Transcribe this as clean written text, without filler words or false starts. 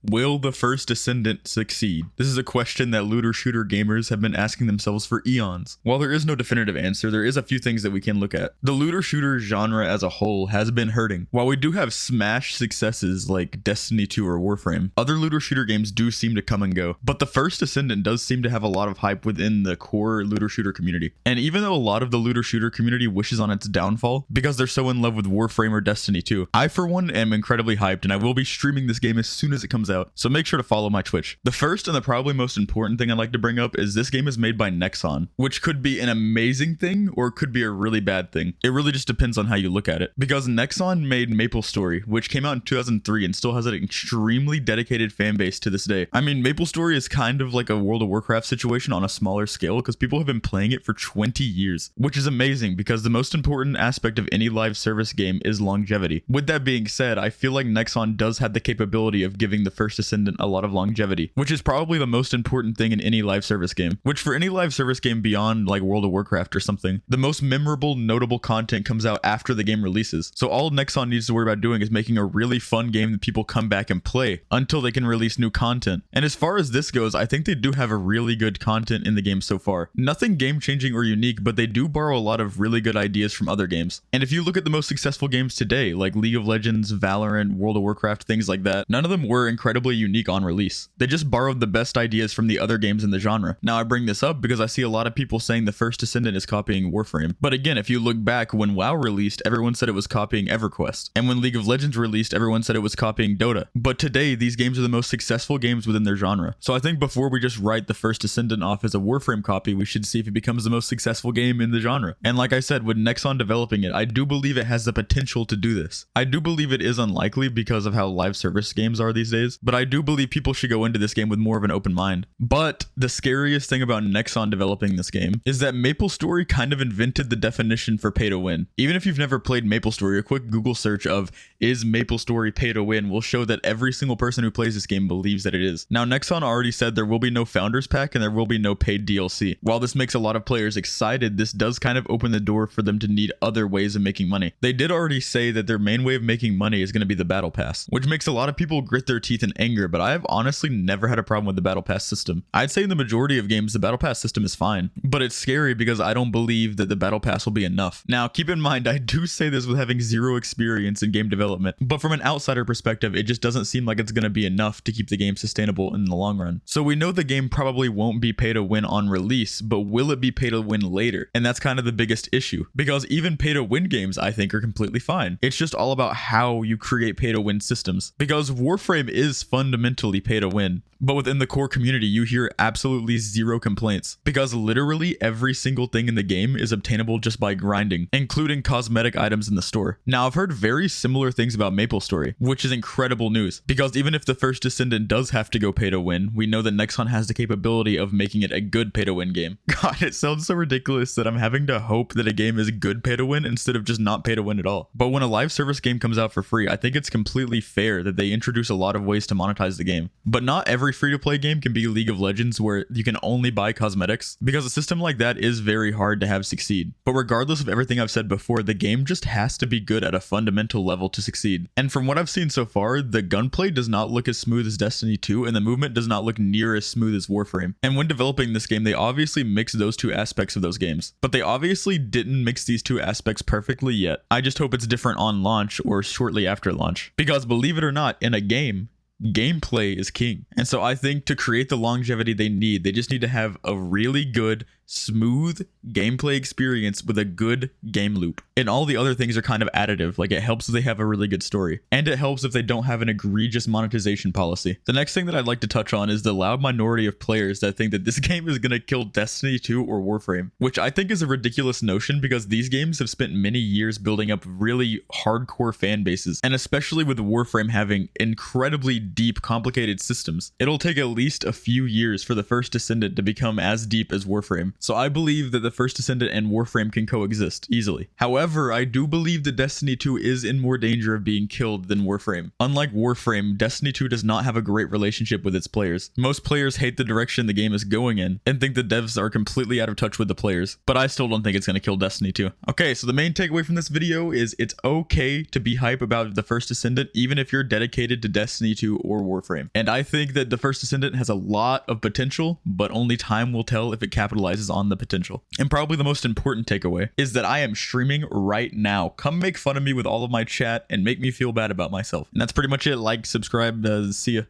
Will the first Descendant succeed? This is a question that looter shooter gamers have been asking themselves for eons. While there is no definitive answer, there is a few things that we can look at. The looter shooter genre as a whole has been hurting. While we do have smash successes like Destiny 2 or Warframe, other looter shooter games do seem to come and go. But the first Descendant does seem to have a lot of hype within the core looter shooter community. And even though a lot of the looter shooter community wishes on its downfall because they're so in love with Warframe or Destiny 2, I for one am incredibly hyped and I will be streaming this game as soon as it comes out, so make sure to follow my Twitch. The first and the probably most important thing I'd like to bring up is this game is made by Nexon, which could be an amazing thing or it could be a really bad thing. It really just depends on how you look at it, because Nexon made MapleStory, which came out in 2003 and still has an extremely dedicated fan base to this day. I mean, MapleStory is kind of like a World of Warcraft situation on a smaller scale because people have been playing it for 20 years, which is amazing because the most important aspect of any live service game is longevity. With that being said, I feel like Nexon does have the capability of giving the first Descendant a lot of longevity, which is probably the most important thing in any live service game. Which for any live service game beyond like World of Warcraft or something, the most memorable, notable content comes out after the game releases. So all Nexon needs to worry about doing is making a really fun game that people come back and play until they can release new content. And as far as this goes, I think they do have a really good content in the game so far. Nothing game-changing or unique, but they do borrow a lot of really good ideas from other games. And if you look at the most successful games today, like League of Legends, Valorant, World of Warcraft, things like that, none of them were incredibly unique on release. They just borrowed the best ideas from the other games in the genre. Now I bring this up because I see a lot of people saying the first Descendant is copying Warframe. But again, if you look back, when WoW released, everyone said it was copying EverQuest. And when League of Legends released, everyone said it was copying Dota. But today, these games are the most successful games within their genre. So I think before we just write the first Descendant off as a Warframe copy, we should see if it becomes the most successful game in the genre. And like I said, with Nexon developing it, I do believe it has the potential to do this. I do believe it is unlikely because of how live service games are these days, but I do believe people should go into this game with more of an open mind. But the scariest thing about Nexon developing this game is that MapleStory kind of invented the definition for pay to win. Even if you've never played MapleStory, a quick Google search of "is MapleStory pay to win" will show that every single person who plays this game believes that it is. Now, Nexon already said there will be no Founders Pack and there will be no paid DLC. While this makes a lot of players excited, this does kind of open the door for them to need other ways of making money. They did already say that their main way of making money is going to be the Battle Pass, which makes a lot of people grit their teeth in anger, but I have honestly never had a problem with the Battle Pass system. I'd say in the majority of games, the Battle Pass system is fine, but it's scary because I don't believe that the Battle Pass will be enough. Now, keep in mind, I do say this with having zero experience in game development, but from an outsider perspective, it just doesn't seem like it's going to be enough to keep the game sustainable in the long run. So we know the game probably won't be pay to win on release, but will it be pay to win later? And that's kind of the biggest issue, because even pay to win games, I think, are completely fine. It's just all about how you create pay to win systems, because Warframe is fundamentally pay to win, but within the core community, you hear absolutely zero complaints, because literally every single thing in the game is obtainable just by grinding, including cosmetic items in the store. Now, I've heard very similar things about MapleStory, which is incredible news, because even if the first Descendant does have to go pay to win, we know that Nexon has the capability of making it a good pay to win game. God, it sounds so ridiculous that I'm having to hope that a game is good pay to win instead of just not pay to win at all. But when a live service game comes out for free, I think it's completely fair that they introduce a lot of ways to monetize the game. But not every free-to-play game can be League of Legends where you can only buy cosmetics, because a system like that is very hard to have succeed. But regardless of everything I've said before, the game just has to be good at a fundamental level to succeed. And from what I've seen so far, the gunplay does not look as smooth as Destiny 2, and the movement does not look near as smooth as Warframe. And when developing this game, they obviously mixed those two aspects of those games. But they obviously didn't mix these two aspects perfectly yet. I just hope it's different on launch or shortly after launch. Because believe it or not, in a game, gameplay is king. And so I think to create the longevity they need, they just need to have a really good, smooth gameplay experience with a good game loop. And all the other things are kind of additive. Like, it helps if they have a really good story, and it helps if they don't have an egregious monetization policy. The next thing that I'd like to touch on is the loud minority of players that think that this game is going to kill Destiny 2 or Warframe, which I think is a ridiculous notion, because these games have spent many years building up really hardcore fan bases, and especially with Warframe having incredibly deep, complicated systems, it'll take at least a few years for the first Descendant to become as deep as Warframe. So I believe that the First Descendant and Warframe can coexist easily. However, I do believe that Destiny 2 is in more danger of being killed than Warframe. Unlike Warframe, Destiny 2 does not have a great relationship with its players. Most players hate the direction the game is going in and think the devs are completely out of touch with the players, but I still don't think it's going to kill Destiny 2. Okay, so the main takeaway from this video is it's okay to be hype about the First Descendant even if you're dedicated to Destiny 2 or Warframe. And I think that the First Descendant has a lot of potential, but only time will tell if it capitalizes on the potential. And probably the most important takeaway is that I am streaming right now. Come make fun of me with all of my chat and make me feel bad about myself. And that's pretty much it. Like, subscribe, see ya.